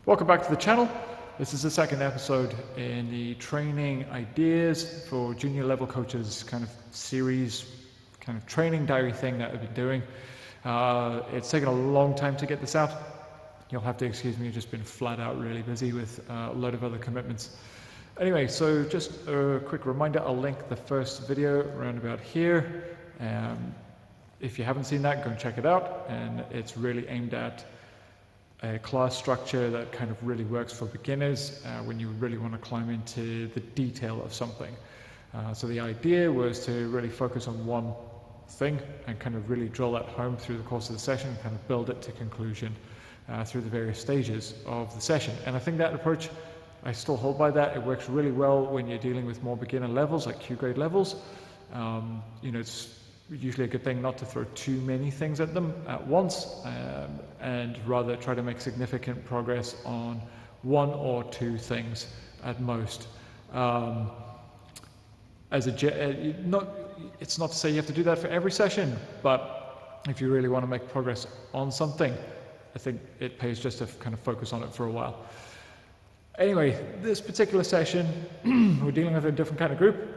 Welcome back to the channel. This is the second episode in the Training Ideas for Junior Level Coaches kind of series, kind of training diary thing that I've been doing. It's taken a long time to get this out. You'll have to excuse me, I've just been flat out really busy with a load of other commitments. Anyway, so just a quick reminder, I'll link the first video around about here. If you haven't seen that, go and check it out. And it's really aimed at a class structure that kind of really works for beginners when you really want to climb into the detail of something. So the idea was to really focus on one thing and kind of really drill that home through the course of the session, kind of build it to conclusion through the various stages of the session. And I think that approach, I still hold by that. It works really well when you're dealing with more beginner levels, like Q grade levels. It's usually a good thing not to throw too many things at them at once, and rather try to make significant progress on one or two things at most. It's not to say you have to do that for every session, but if you really want to make progress on something, I think it pays just to kind of focus on it for a while. Anyway, this particular session, we're dealing with a different kind of group.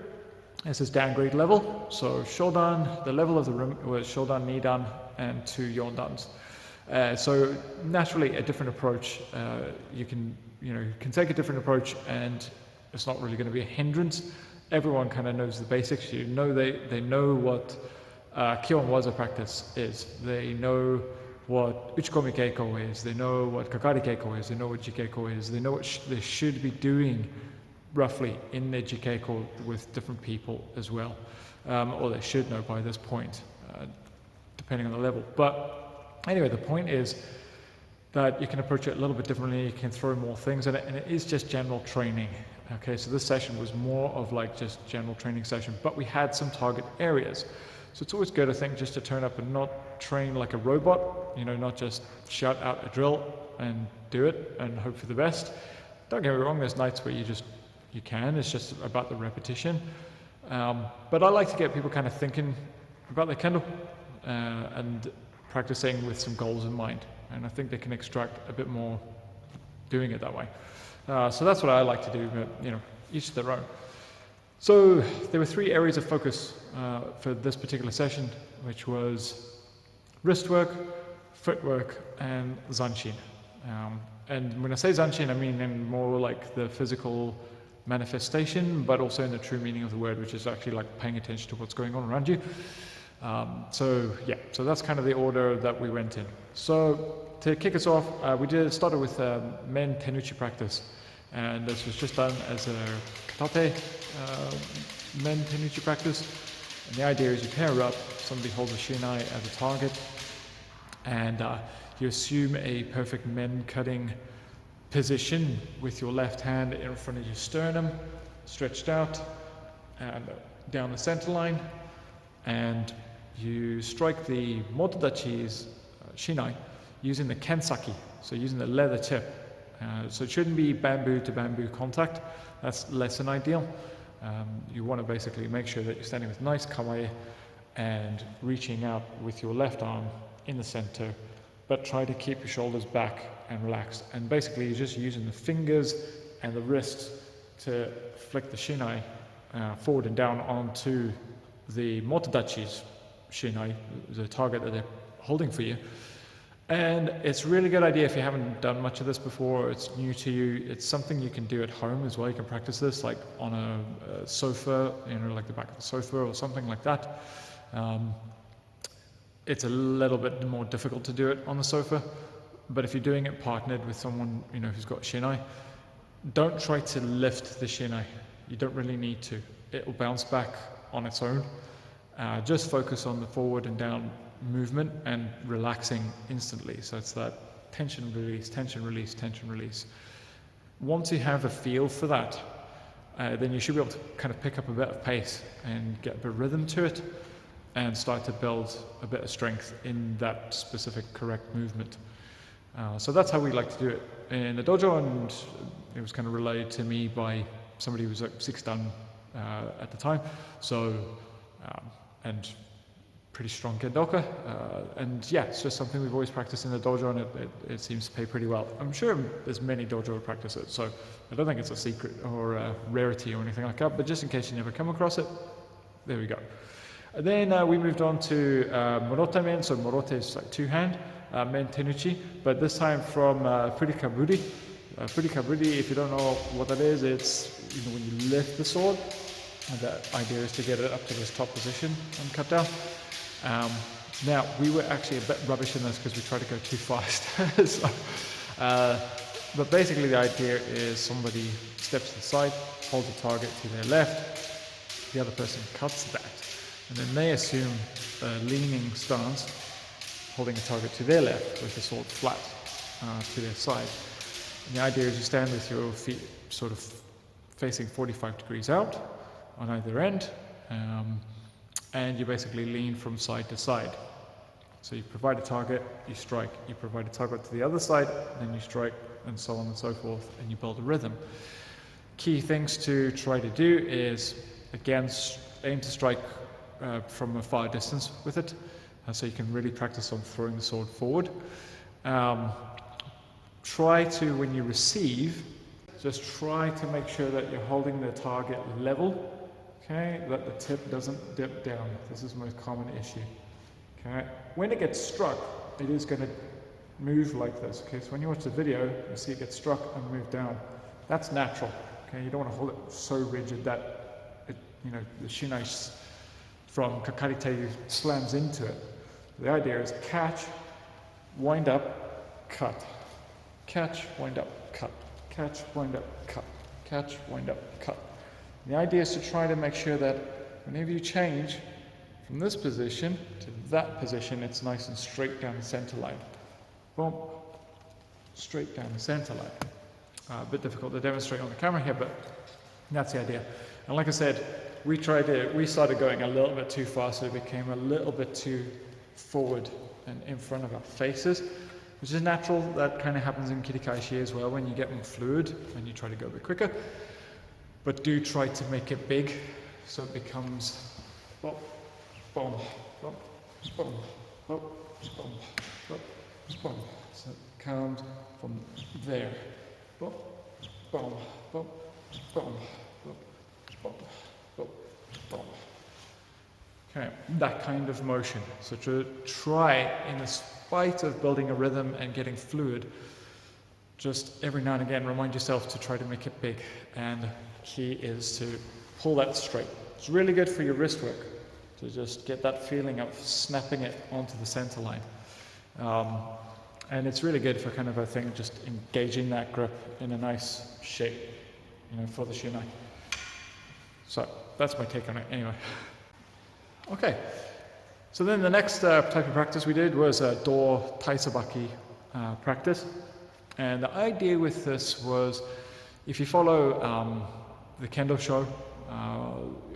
This is downgrade level, so Shodan, the level of the room was Shodan, Nidan, and 2 Yondans. So naturally a different approach. You can take a different approach, and it's not really going to be a hindrance. Everyone kind of knows the basics. They know what Kyon Waza practice is. They know what Uchikomi Keiko is. They know what Kakari Keiko is. They know what Jikeiko is. They know what they should be doing roughly in their Jikeiko with different people as well, or they should know by this point, depending on the level. But anyway, the point is that you can approach it a little bit differently. You can throw more things in it, and it is just general training. Okay, so this session was more of like just general training session, but we had some target areas. So it's always good, I think, just to turn up and not train like a robot, not just shout out a drill and do it and hope for the best. Don't get me wrong, there's nights where you can, it's just about the repetition. But I like to get people kind of thinking about their kendo and practicing with some goals in mind. And I think they can extract a bit more doing it that way. So that's what I like to do, but each to their own. So there were 3 areas of focus for this particular session, which was wrist work, footwork, and zanshin. And when I say zanshin, I mean in more like the physical manifestation, but also in the true meaning of the word, which is actually like paying attention to what's going on around you. So that's kind of the order that we went in. So to kick us off, we started with men tenuchi practice, and this was just done as a katate men tenuchi practice. And the idea is you pair up, somebody holds a shinai as a target, and you assume a perfect men cutting position with your left hand in front of your sternum, stretched out and down the center line, and you strike the motodachi's shinai using the kensaki, so using the leather tip. So it shouldn't be bamboo to bamboo contact, that's less than ideal. You want to basically make sure that you're standing with nice kamae and reaching out with your left arm in the center, but try to keep your shoulders back and relaxed. And basically you're just using the fingers and the wrists to flick the shinai forward and down onto the motodachi's shinai, the target that they're holding for you. And it's a really good idea if you haven't done much of this before, it's new to you, it's something you can do at home as well. You can practice this like on a sofa, like the back of the sofa or something like that. It's a little bit more difficult to do it on the sofa, but if you're doing it partnered with someone who's got shinai, don't try to lift the shinai. You don't really need to. It will bounce back on its own. Just focus on the forward and down movement and relaxing instantly. So it's that tension release, tension release, tension release. Once you have a feel for that, then you should be able to kind of pick up a bit of pace and get a bit of rhythm to it and start to build a bit of strength in that specific correct movement. So that's how we like to do it in the dojo, and it was kind of relayed to me by somebody who was like 6 dan at the time. So and pretty strong kendoka, and yeah, it's just something we've always practiced in the dojo, and it seems to pay pretty well. I'm sure there's many dojo who practice it, so I don't think it's a secret or a rarity or anything like that, but just in case you never come across it, there we go. And then we moved on to morote men, so morote is like two-hand, men tenuchi, but this time from furikaburi. Furikaburi, if you don't know what that is, it's when you lift the sword, and the idea is to get it up to this top position and cut down. Now, we were actually a bit rubbish in this because we tried to go too fast. So, but basically the idea is somebody steps to the side, holds a target to their left, the other person cuts that, and then they assume a leaning stance, holding a target to their left with the sword flat to their side. And the idea is you stand with your feet sort of facing 45 degrees out on either end, and you basically lean from side to side. So you provide a target, you strike, you provide a target to the other side, then you strike, and so on and so forth, and you build a rhythm. Key things to try to do is, again, aim to strike from a far distance with it, so you can really practice on throwing the sword forward. Try to, when you receive, just try to make sure that you're holding the target level, okay, that the tip doesn't dip down. This is the most common issue. Okay, when it gets struck, it is going to move like this. Okay, so when you watch the video, you see it get struck and move down. That's natural. Okay, you don't want to hold it so rigid that it, the shinai from kakarite slams into it. The idea is catch, wind up, cut. Catch, wind up, cut. Catch, wind up, cut. Catch, wind up, cut. The idea is to try to make sure that whenever you change from this position to that position, it's nice and straight down the center line. Boom, straight down the center line. A bit difficult to demonstrate on the camera here, but that's the idea. And like I said, we started going a little bit too fast, so it became a little bit too forward and in front of our faces, which is natural. That kind of happens in kirikaeshi as well when you get more fluid and you try to go a bit quicker. But do try to make it big so it becomes boom, boom, boom, boom, boom, boom, boom, boom. So it comes from there. Boom, boom, boom, boom, boom, boom, boom, boom. Okay, that kind of motion. So to try, in spite of building a rhythm and getting fluid, just every now and again remind yourself to try to make it big. And the key is to pull that straight. It's really good for your wrist work to just get that feeling of snapping it onto the center line. And it's really good for kind of, I think, just engaging that grip in a nice shape, for the shinai. So that's my take on it anyway. Okay, so then the next type of practice we did was a do taisabaki practice. And the idea with this was, if you follow the Kendo show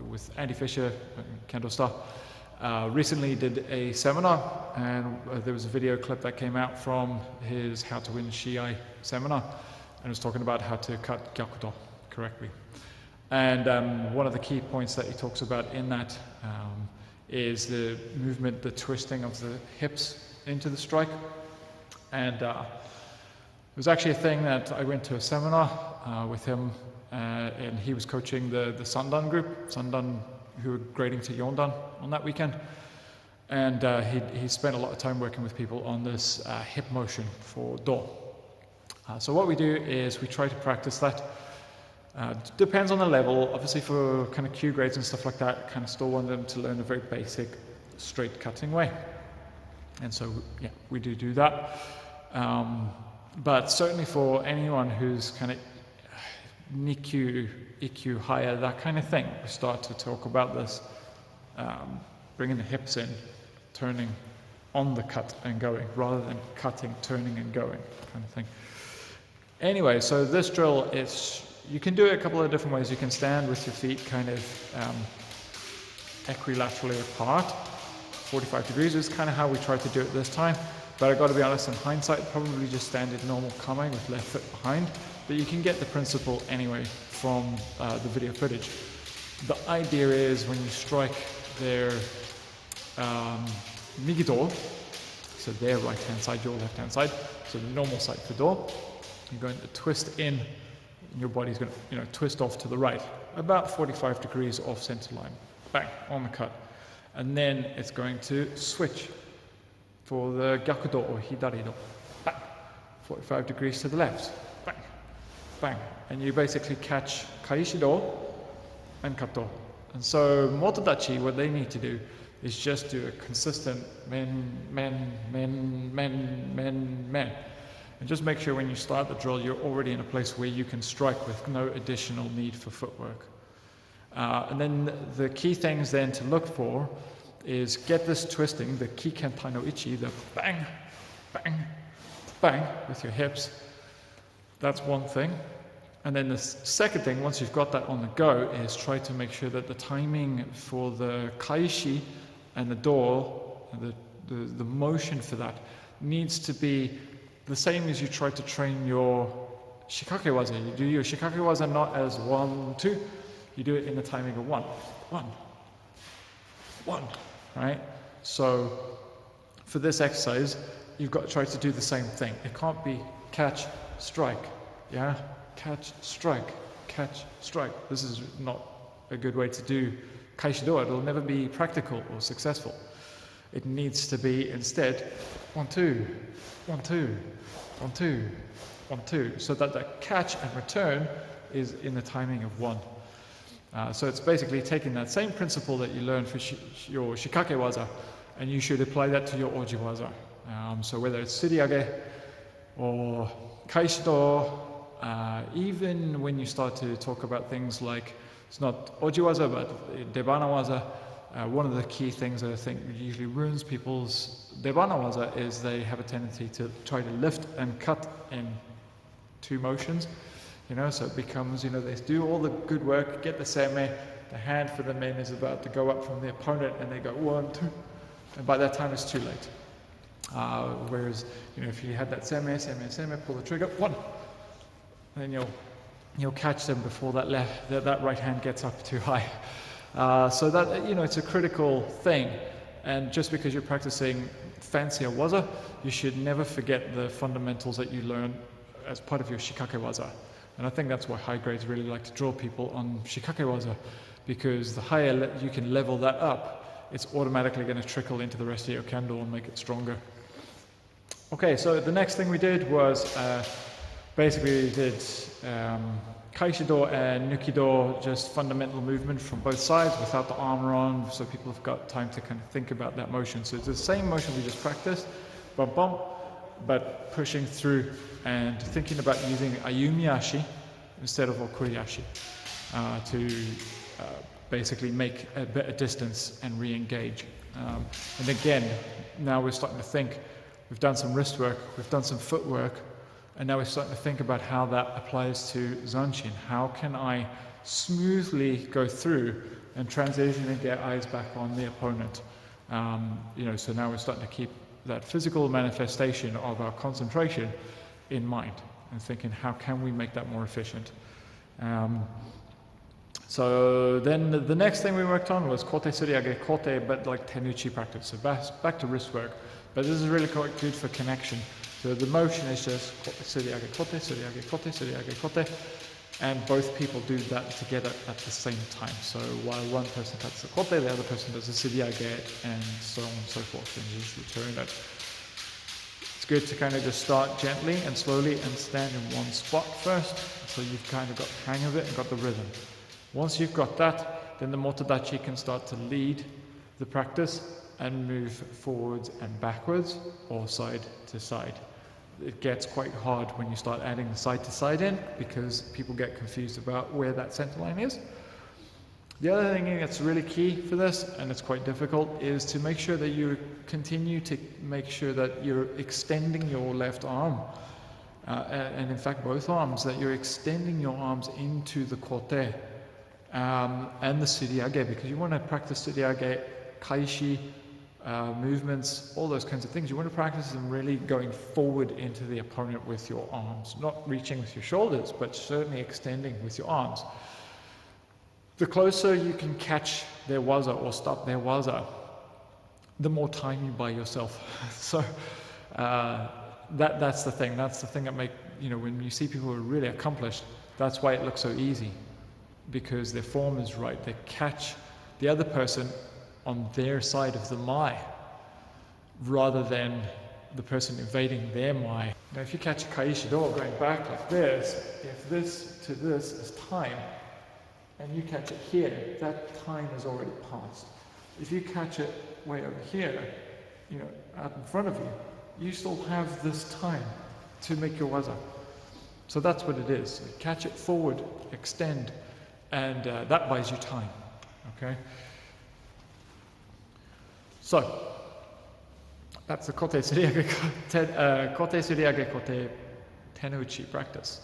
with Andy Fisher, Kendo star, recently did a seminar, and there was a video clip that came out from his How to Win Shiai seminar, and it was talking about how to cut gyakudo correctly. And one of the key points that he talks about in that is the movement, the twisting of the hips into the strike. And it was actually a thing that I went to a seminar with him, and he was coaching the Sandan group, Sandan who were grading to Yondan on that weekend. And he spent a lot of time working with people on this hip motion for do. So what we do is we try to practice that. Depends on the level. Obviously for kind of Q grades and stuff like that, kind of still want them to learn a very basic straight cutting way. And so, yeah, we do that. But certainly for anyone who's kind of Nikyu, IQ higher, that kind of thing, we start to talk about this, bringing the hips in, turning on the cut and going, rather than cutting, turning and going kind of thing. Anyway, so this drill is, you can do it a couple of different ways. You can stand with your feet kind of equilaterally apart, 45 degrees is kind of how we tried to do it this time. But I got to be honest, in hindsight, probably just stand in normal kame with left foot behind. But you can get the principle anyway from the video footage. The idea is when you strike there, Migi-do, so their right-hand side, your left-hand side, so the normal side for do. You're going to twist in, and your body's going to twist off to the right, about 45 degrees off center line. Bang, on the cut. And then it's going to switch for the gyakudo or hidari-do. Bang, 45 degrees to the left. Bang, bang. And you basically catch kaishi-do and kato. And so motodachi, what they need to do is just do a consistent men, men, men, men, men, men. And just make sure when you start the drill, you're already in a place where you can strike with no additional need for footwork. And then the key things then to look for is get this twisting, the kikentai no ichi, the bang, bang, bang with your hips. That's one thing. And then the second thing, once you've got that on the go, is try to make sure that the timing for the kaishi and the do, the motion for that, needs to be the same as you try to train your shikake waza. You do your shikake waza not as 1, 2. You do it in the timing of 1, 1, 1, right? So for this exercise, you've got to try to do the same thing. It can't be catch, strike, yeah? Catch, strike, catch, strike. This is not a good way to do kaishido. It'll never be practical or successful. It needs to be instead 1, 2, 1, 2, 1, 2, 1, 2, so that the catch and return is in the timing of 1. So it's basically taking that same principle that you learn for your shikake waza, and you should apply that to your oji waza. So whether it's suriage or kaishido, even when you start to talk about things like, it's not oji waza but debana waza, one of the key things that I think usually ruins people's debana waza is they have a tendency to try to lift and cut in 2 motions. So it becomes, they do all the good work, get the seme, the hand for the men is about to go up from the opponent, and they go 1, 2, and by that time it's too late. Whereas, if you had that seme, pull the trigger, 1, then you'll catch them before that right hand gets up too high. So that, it's a critical thing. And just because you're practicing fancier waza, you should never forget the fundamentals that you learn as part of your shikake waza. And I think that's why high grades really like to draw people on shikake waza, because the higher you can level that up, it's automatically going to trickle into the rest of your kendo and make it stronger. Okay, so the next thing we did was basically we did kaishido and nukido, just fundamental movement from both sides without the armor on, so people have got time to kind of think about that motion. So it's the same motion we just practiced, bump, bump, but pushing through and thinking about using ayumiashi instead of okuriashi to basically make a better distance and re-engage. And again, now we're starting to think, we've done some wrist work, we've done some footwork, and now we're starting to think about how that applies to zanshin. How can I smoothly go through and transition and get eyes back on the opponent? So now we're starting to keep that physical manifestation of our concentration in mind and thinking, how can we make that more efficient? So then the next thing we worked on was kote suriage kote, but like tenuchi practice, so back to wrist work. But this is really quite good for connection. So the motion is just kote suriage kote, suriage kote, suriage kote, and both people do that together at the same time. So while one person cuts the kote, the other person does the suriage, and so on and so forth, and you just return it. It's good to kind of just start gently and slowly and stand in one spot first, so you've kind of got the hang of it and got the rhythm. Once you've got that, then the motodachi can start to lead the practice and move forwards and backwards or side to side. It gets quite hard when you start adding the side to side in, because people get confused about where that center line is. The other thing that's really key for this, and it's quite difficult, is to make sure that you continue to make sure that you're extending your left arm, and in fact both arms, that you're extending your arms into the kote and the suriage, because you want to practice suriage, kaishi, movements, all those kinds of things. You want to practice them really going forward into the opponent with your arms, not reaching with your shoulders, but certainly extending with your arms. The closer you can catch their waza or stop their waza, the more time you buy yourself. So that's the thing. That's the thing that when you see people who are really accomplished, that's why it looks so easy, because their form is right. They catch the other person on their side of the mai, rather than the person invading their mai. Now, if you catch a Kaishido going back like this, if this to this is time, and you catch it here, that time has already passed. If you catch it way over here, out in front of you, you still have this time to make your waza. So that's what it is. Catch it forward, extend, and that buys you time. Okay? So, that's the kote suriage, kote tenuchi practice.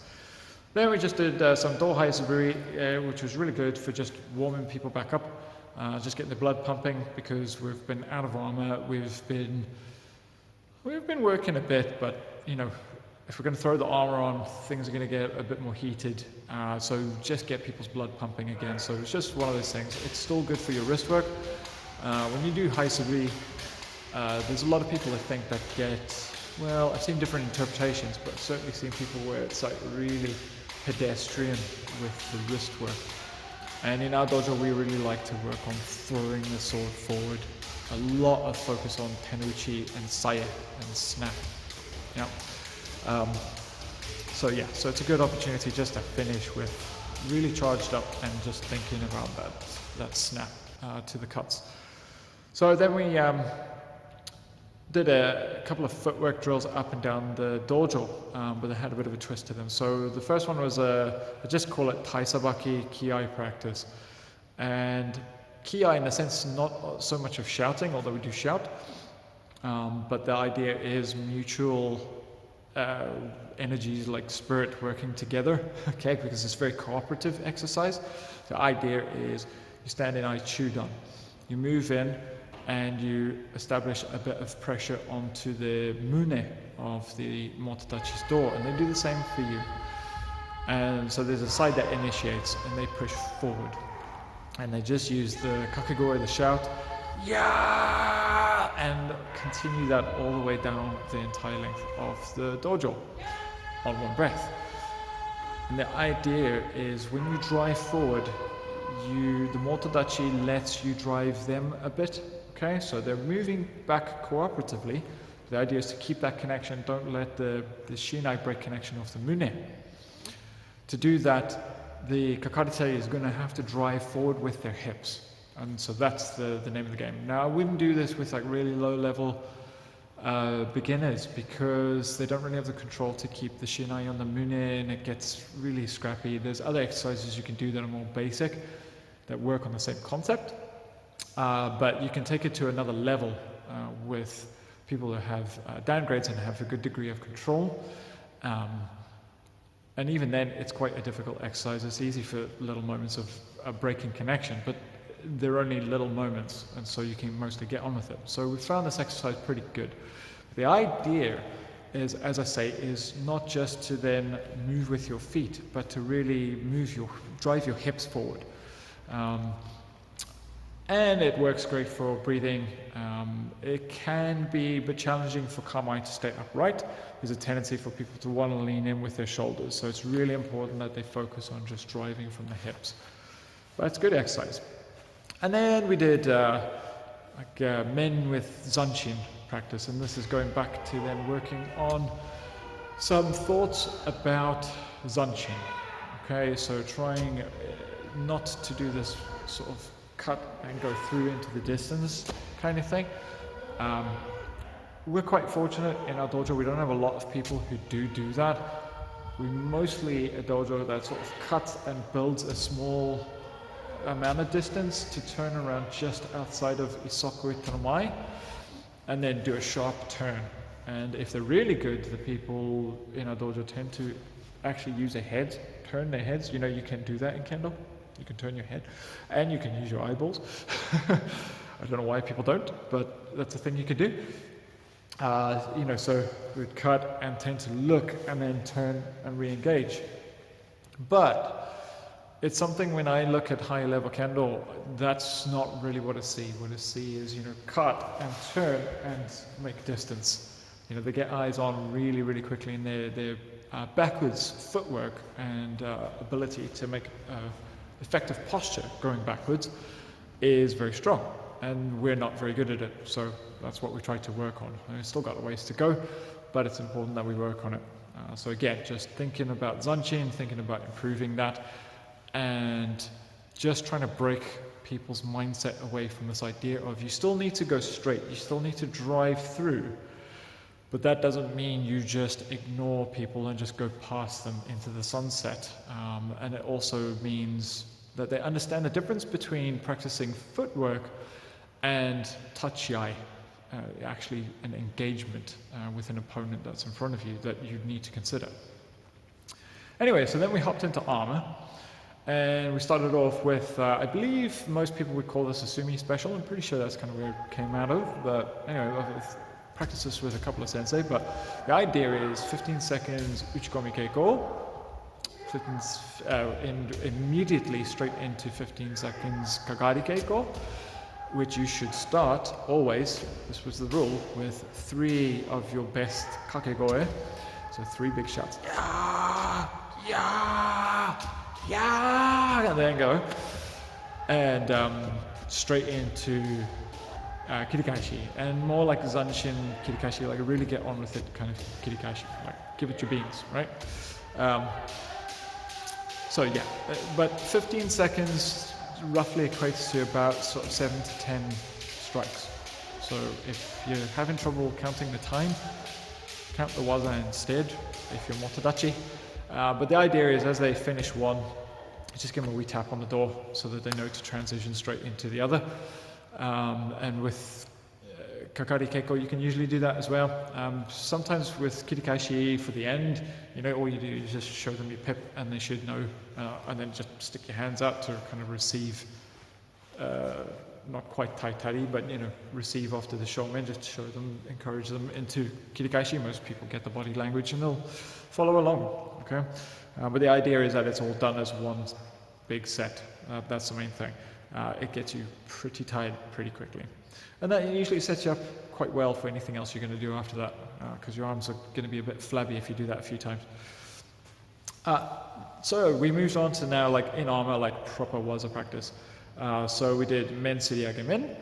Then we just did some dohai saburi, which was really good for just warming people back up, just getting the blood pumping, because we've been out of armor. We've been working a bit, but if we're going to throw the armor on, things are going to get a bit more heated. So just get people's blood pumping again. So it's just one of those things. It's still good for your wrist work. When you do hai saburi, there's a lot of people that think that I've seen different interpretations, but I've certainly seen people where it's like really pedestrian with the wrist work. And in our dojo, we really like to work on throwing the sword forward. A lot of focus on tenuchi and saya and snap. Yeah. So it's a good opportunity just to finish with really charged up and just thinking about that snap to the cuts. So then we did a couple of footwork drills up and down the dojo, but they had a bit of a twist to them. So the first one was I just call it taisabaki kiai practice. And kiai, in a sense, not so much of shouting, although we do shout, but the idea is mutual energies like spirit working together, okay, because it's a very cooperative exercise. The idea is you stand in Aichudan, you move in, and you establish a bit of pressure onto the mune of the motodachi's door, and they do the same for you. And so there's a side that initiates, and they push forward. And they just use the kakegoi, the shout, yeah, and continue that all the way down the entire length of the dojo on one breath. And the idea is when you drive forward, the motodachi lets you drive them a bit. Okay, so they're moving back cooperatively. The idea is to keep that connection. Don't let the shinai break connection of the mune. To do that, the kakarite is going to have to drive forward with their hips. And so that's the name of the game. Now, I wouldn't do this with like really low-level beginners, because they don't really have the control to keep the shinai on the mune, and it gets really scrappy. There's other exercises you can do that are more basic, that work on the same concept. But you can take it to another level with people who have downgrades and have a good degree of control. And even then, it's quite a difficult exercise. It's easy for little moments of breaking connection, but they're only little moments, and so you can mostly get on with it. So we found this exercise pretty good. The idea is, as I say, is not just to then move with your feet, but to really drive your hips forward. And it works great for breathing. It can be a bit challenging for kamae to stay upright. There's a tendency for people to want to lean in with their shoulders. So it's really important that they focus on just driving from the hips. But it's good exercise. And then we did men with zanshin practice. And this is going back to then working on some thoughts about zanshin. Okay, so trying not to do this sort of cut and go through into the distance kind of thing. We're quite fortunate in our dojo. We don't have a lot of people who do that. We're mostly a dojo that sort of cuts and builds a small amount of distance to turn around just outside of Isoku Itanamai and then do a sharp turn. And if they're really good, the people in our dojo tend to actually use their heads, turn their heads. You know, you can do that in Kendo. You can turn your head and you can use your eyeballs. I don't know why people don't, but that's a thing you can do. So we'd cut and tend to look and then turn and re-engage. But it's something when I look at high level kendo, that's not really what I see. What I see is, cut and turn and make distance. They get eyes on really, really quickly, and their backwards footwork and ability to make effective posture going backwards is very strong, and we're not very good at it. So that's what we try to work on. We've still got a ways to go, but it's important that we work on it. So again, just thinking about zanshin, thinking about improving that, and just trying to break people's mindset away from this idea of you still need to go straight, you still need to drive through, but that doesn't mean you just ignore people and just go past them into the sunset. And it also means that they understand the difference between practicing footwork and tachiai, actually an engagement with an opponent that's in front of you that you need to consider. Anyway, so then we hopped into armor. And we started off with, I believe most people would call this a sumi special. I'm pretty sure that's kind of where it came out of. But anyway, I've practiced this with a couple of sensei. But the idea is 15 seconds uchikomi keiko, immediately straight into 15 seconds kagari keiko, which you should start always, this was the rule, with 3 of your best kakegoe. So 3 big shots. Yeah! Yeah! Yeah, and then go, and straight into kirikashi, and more like zanshin kirikashi, like really get on with it kind of kirikashi, like give it your beans, right? So yeah, but 15 seconds roughly equates to about sort of 7 to 10 strikes. So if you're having trouble counting the time, count the waza instead if you're motodachi. But the idea is as they finish one, just give them a wee tap on the door so that they know to transition straight into the other. And with kakari keiko, you can usually do that as well. Sometimes with kirikashi for the end, all you do is just show them your pip and they should know, and then just stick your hands out to kind of receive, not quite taitari, but receive after the shomen, just show them, encourage them into kirikashi. Most people get the body language and they'll follow along, okay? But the idea is that it's all done as one big set. That's the main thing. It gets you pretty tired pretty quickly. And that usually sets you up quite well for anything else you're going to do after that, because your arms are going to be a bit flabby if you do that a few times. So we moved on to now, like in armor, like proper waza practice. So we did men suriage men,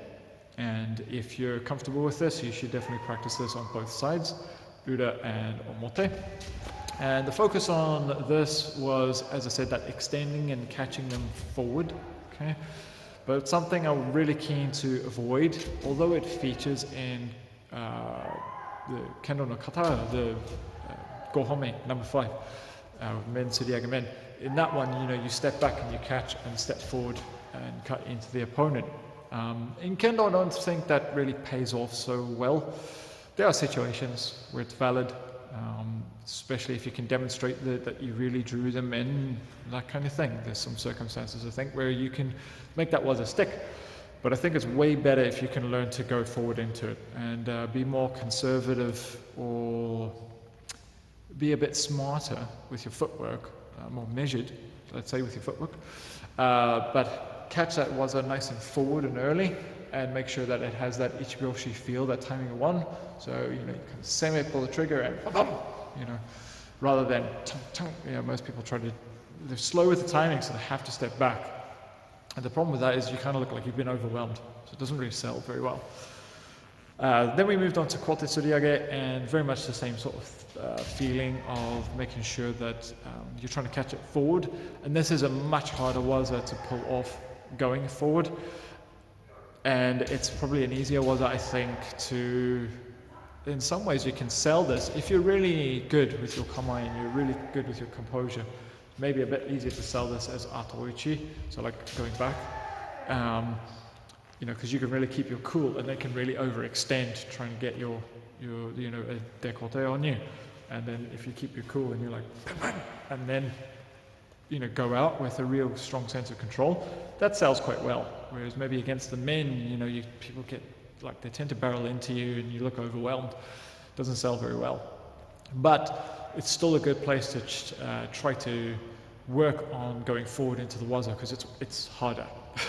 and if you're comfortable with this, you should definitely practice this on both sides, ura and omote. And the focus on this was, as I said, that extending and catching them forward, okay? But it's something I'm really keen to avoid, although it features in the Kendo no Kata, the Gohome, number 5, men suriage men. In that one, you step back and you catch and step forward and cut into the opponent. In Kendo, I don't think that really pays off so well. There are situations where it's valid, especially if you can demonstrate that you really drew them in, that kind of thing. There's some circumstances, I think, where you can make that waza stick. But I think it's way better if you can learn to go forward into it and be more conservative or be a bit smarter with your footwork, more measured, let's say, with your footwork. But catch that waza nice and forward and early, and make sure that it has that ichibyoshi feel, that timing of 1. So, you can semi pull the trigger and, rather than, most people they're slow with the timing, so they have to step back. And the problem with that is you kind of look like you've been overwhelmed, so it doesn't really sell very well. Then we moved on to kote suriage, and very much the same sort of feeling of making sure that you're trying to catch it forward. And this is a much harder waza to pull off going forward. And it's probably an easier waza, I think, to, in some ways you can sell this. If you're really good with your kamae and you're really good with your composure, maybe a bit easier to sell this as atoichi, so like going back. Because you can really keep your cool and they can really overextend trying to get your a décolleté on you. And then if you keep your cool and you're like, and then go out with a real strong sense of control, that sells quite well. Whereas maybe against the men, people get, like, they tend to barrel into you and you look overwhelmed. Doesn't sell very well. But it's still a good place to try to work on going forward into the waza, because it's harder.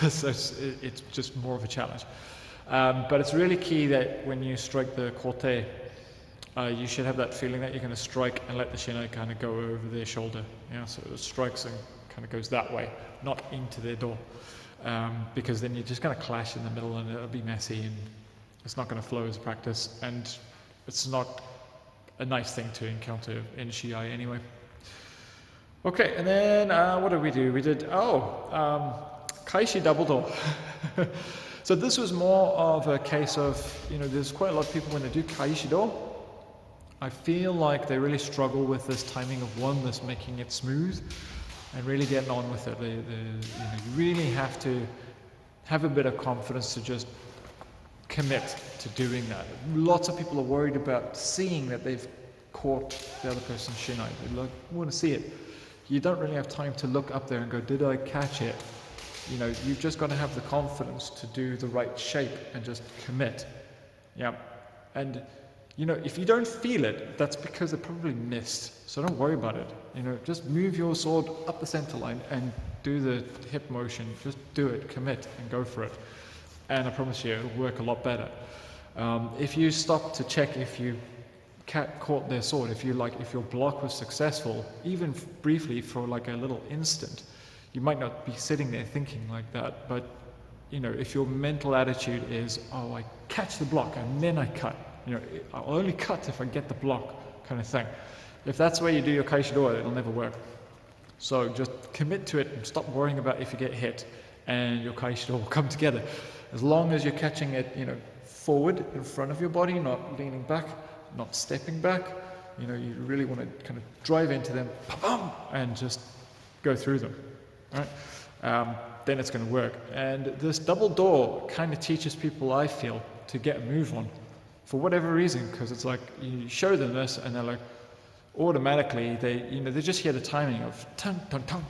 So it's just more of a challenge. But it's really key that when you strike the kote, you should have that feeling that you're going to strike and let the shinai kind of go over their shoulder. So it strikes and kind of goes that way, not into their door. Because then you're just going to clash in the middle and it'll be messy and it's not going to flow as practice, and it's not a nice thing to encounter in Shiai anyway. Okay, and then what did we do? We did, Kaishi double door. So this was more of a case of, there's quite a lot of people when they do Kaishi do, I feel like they really struggle with this timing of one, this making it smooth and really getting on with it. You really have to have a bit of confidence to just commit to doing that. Lots of people are worried about seeing that they've caught the other person's shinai. They want to see it. You don't really have time to look up there and go, did I catch it? You've just got to have the confidence to do the right shape and just commit. Yeah. And if you don't feel it, that's because it probably missed. So don't worry about it. Just move your sword up the center line and do the hip motion. Just do it, commit, and go for it. And I promise you, it'll work a lot better. If you stop to check if you caught their sword, if your block was successful, even briefly for like a little instant, you might not be sitting there thinking like that. But if your mental attitude is, oh, I catch the block and then I cut. I'll only cut if I get the block, kind of thing. If that's where you do your Kaishido, it'll never work. So just commit to it and stop worrying about if you get hit, and your Kaishido will come together. As long as you're catching it, forward in front of your body, not leaning back, not stepping back. You really want to kind of drive into them, and just go through them, right? Then it's going to work. And this double door kind of teaches people, I feel, to get a move on. For whatever reason, because it's like you show them this and they're like, automatically they just hear the timing of tung tung tung,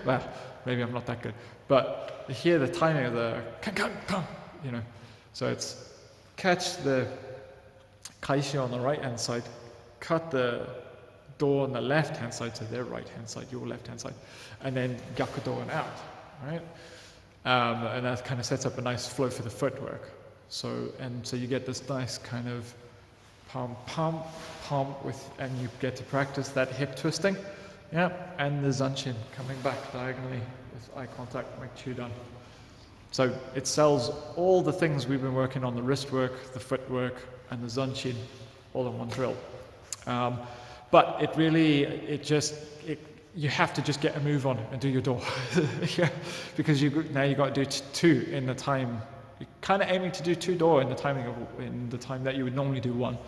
well, maybe I'm not that good, but they hear the timing of the kang kang kang, so it's catch the kaishi on the right hand side, cut the door on the left hand side, so their right hand side, your left hand side, and then gyakudo and out, right? And that kind of sets up a nice flow for the footwork. So you get this nice kind of pump, pump, pump and you get to practice that hip twisting, and the zanshin coming back diagonally with eye contact, make sure you're done. So it sells all the things we've been working on, the wrist work, the footwork, and the zanshin, all in one drill. But it really, you have to just get a move on and do your door, because now you've got to do two in the time. You're kind of aiming to do two door in the time that you would normally do one.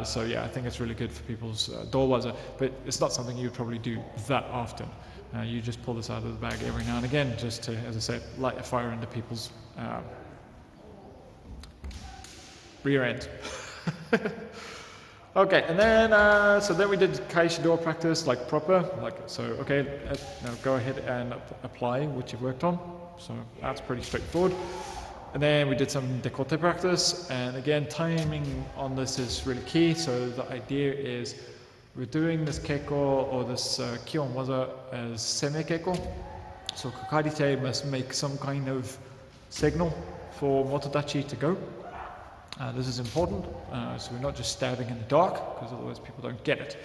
So yeah, I think it's really good for people's door waza, but it's not something you would probably do that often. You just pull this out of the bag every now and again, just to, as I said, light a fire into people's rear end. Okay, and then so then we did Kaishi door practice proper, okay, now go ahead and apply what you've worked on. So that's pretty straightforward. And then we did some dekote practice, and again, timing on this is really key. So the idea is we're doing this keiko or this kion waza as seme keiko. So kakarite must make some kind of signal for motodachi to go. This is important, so we're not just stabbing in the dark, because otherwise people don't get it.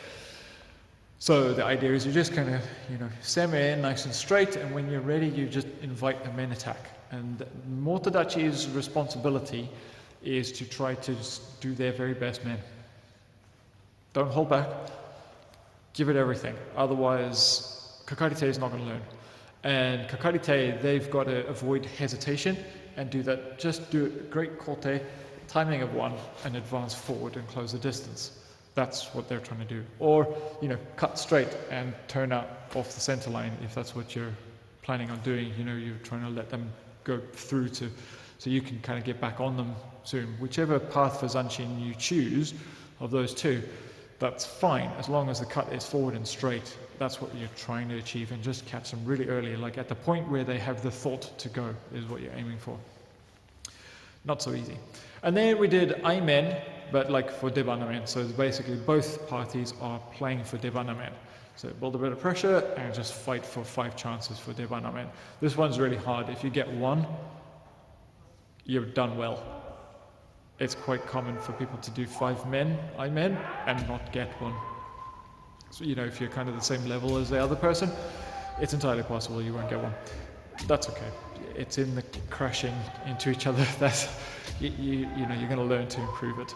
So the idea is you just kind of, seme in nice and straight, and when you're ready, you just invite a men attack. And motodachi's responsibility is to try to do their very best men. Don't hold back. Give it everything. Otherwise, kakarite is not going to learn. And kakarite, they've got to avoid hesitation and do that. Just do a great kote, timing of one, and advance forward and close the distance. That's what they're trying to do. Or, cut straight and turn out off the center line if that's what you're planning on doing. You're trying to let them go through so you can kind of get back on them soon. Whichever path for zanshin you choose of those two, that's fine, as long as the cut is forward and straight. That's what you're trying to achieve, and just catch them really early, like at the point where they have the thought to go is what you're aiming for. Not so easy. And then we did Aimen, but for Debanamen. So basically both parties are playing for Debanamen. So build a bit of pressure and just fight for 5 chances for debana men. This one's really hard. If you get 1, you've done well. It's quite common for people to do 5 men, and not get 1. So, if you're kind of the same level as the other person, it's entirely possible you won't get 1. That's okay. It's in the crashing into each other that you're going to learn to improve it.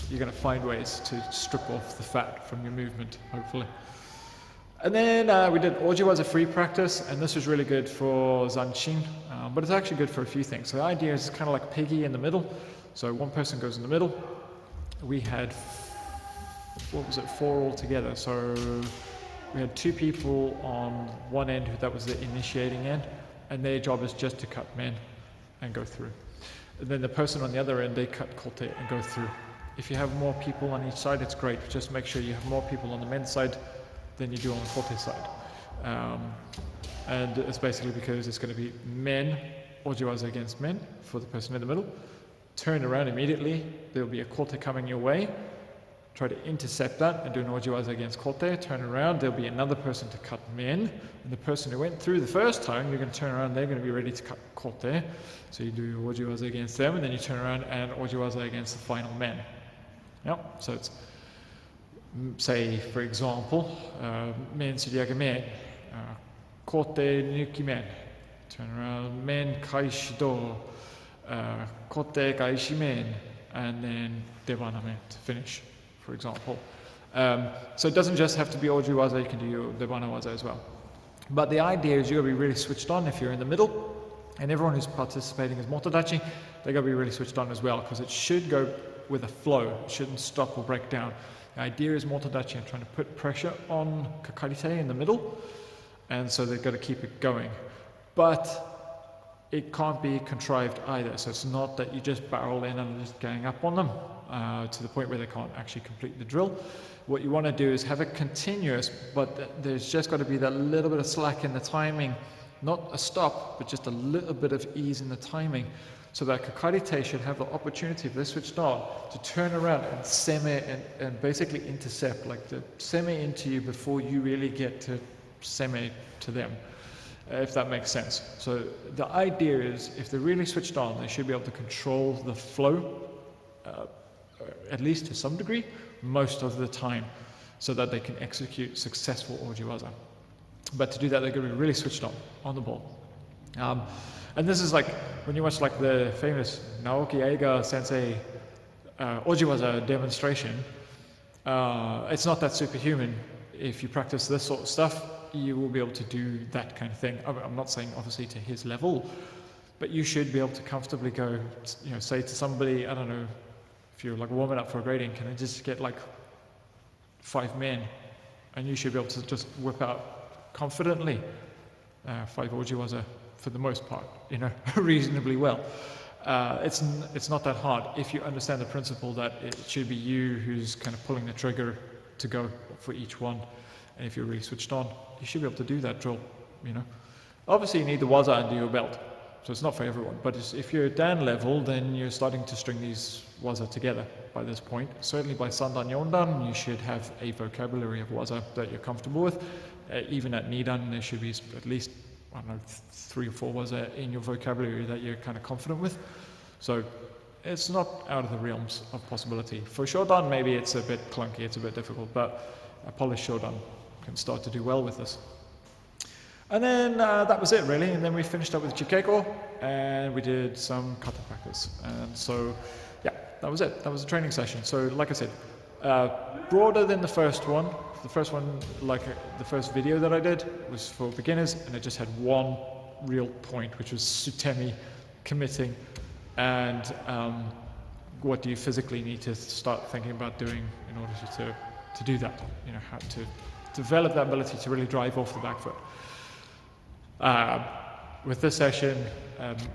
You're going to find ways to strip off the fat from your movement, hopefully. And then we did Ojiwa as a free practice, and this was really good for Zanshin, but it's actually good for a few things. So the idea is kind of like piggy in the middle. So one person goes in the middle. We had, 4 altogether. So we had 2 people on one end, that was the initiating end, and their job is just to cut men and go through. And then the person on the other end, they cut kote and go through. If you have more people on each side, it's great. Just make sure you have more people on the men's side than you do on the kote side. And it's basically because it's going to be men, ojiwaza against men for the person in the middle. Turn around immediately. There'll be a kote coming your way. Try to intercept that and do an ojiwaza against kote. Turn around. There'll be another person to cut men. And the person who went through the first time, you're going to turn around. They're going to be ready to cut kote. So you do your ojiwaza against them, and then you turn around and ojiwaza against the final men. Yep. So it's, say, for example, men suriage men, kote nuki men. Turn around, men kaishido, kote kaishi men, and then debana men to finish, for example. So it doesn't just have to be ojiwaza, you can do your debana waza as well. But the idea is you're going to be really switched on if you're in the middle, and everyone who's participating is motodachi, they're going to be really switched on as well, because it should go with a flow. It shouldn't stop or break down. The idea is motodachi and trying to put pressure on kakarite in the middle, and so they've got to keep it going. But it can't be contrived either, so it's not that you just barrel in and just gang up on them to the point where they can't actually complete the drill. What you want to do is have it continuous, but there's just got to be that little bit of slack in the timing, not a stop, but just a little bit of ease in the timing, so that kakarite should have the opportunity, if they're switched on, to turn around and seme and basically intercept, like to seme into you before you really get to seme to them, if that makes sense. So the idea is, if they're really switched on, they should be able to control the flow, at least to some degree, most of the time, so that they can execute successful ojiwaza. But to do that, they're going to be really switched on the ball. And this is like, when you watch like the famous Naoki Eiga sensei ojiwaza demonstration, it's not that superhuman. If you practice this sort of stuff, you will be able to do that kind of thing. I'm not saying obviously to his level, but you should be able to comfortably go, say to somebody, I don't know, if you're like warming up for a grading, can I just get like 5 men? And you should be able to just whip out confidently 5 ojiwaza for the most part, reasonably well. It's not that hard if you understand the principle that it should be you who's kind of pulling the trigger to go for each one. And if you're really switched on, you should be able to do that drill, Obviously you need the waza under your belt, so it's not for everyone. But if you're Dan level, then you're starting to string these waza together by this point. Certainly by Sandan Yondan, you should have a vocabulary of waza that you're comfortable with. Even at Nidan, there should be at least, 3 or 4 waza in your vocabulary that you're kind of confident with. So it's not out of the realms of possibility. For Shodan, maybe it's a bit clunky, it's a bit difficult, but a polished Shodan can start to do well with this. And then that was it really, and then we finished up with Chikeko, and we did some kata practice. And so, yeah, that was it. That was a training session. So like I said, broader than the first one. The first one, like the first video that I did, was for beginners, and it just had one real point, which was sutemi, committing, and what do you physically need to start thinking about doing in order to do that, how to develop that ability to really drive off the back foot. With this session,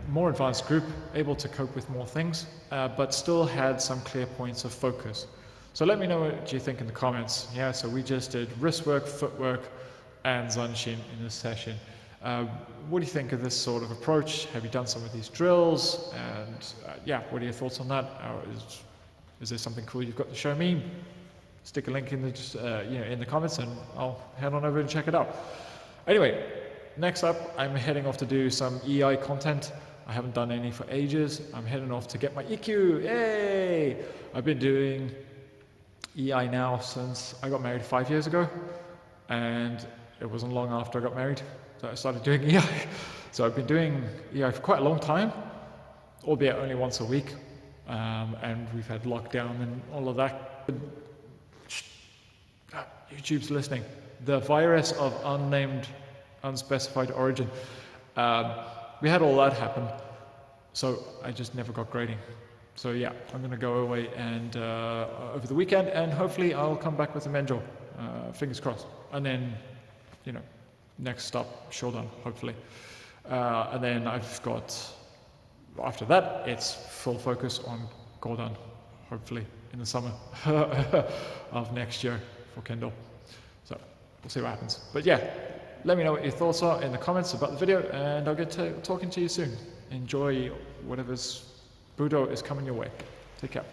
more advanced group, able to cope with more things, but still had some clear points of focus. So let me know what you think in the comments. Yeah, so we just did wrist work, footwork, and Zanshin in this session. What do you think of this sort of approach? Have you done some of these drills? And yeah, what are your thoughts on that? Is there something cool you've got to show me? stick a link in the in the comments, and I'll head on over and check it out. Anyway, next up, I'm heading off to do some EI content. I haven't done any for ages. I'm heading off to get my EQ. Yay! I've been doing EI now since I got married 5 years ago, and it wasn't long after I got married that I started doing EI. So I've been doing EI for quite a long time, albeit only once a week, and we've had lockdown and all of that. YouTube's listening. The virus of unnamed, unspecified origin. We had all that happen, so I just never got grading. So yeah, I'm going to go away and over the weekend, and hopefully I'll come back with a Menjo. Fingers crossed. And then, next stop, Shodan, hopefully. And then I've got, after that, it's full focus on Godan, hopefully in the summer of next year for Kendo. So we'll see what happens. But yeah, let me know what your thoughts are in the comments about the video, and I'll get to talking to you soon. Enjoy whatever's Budo is coming your way. Take care.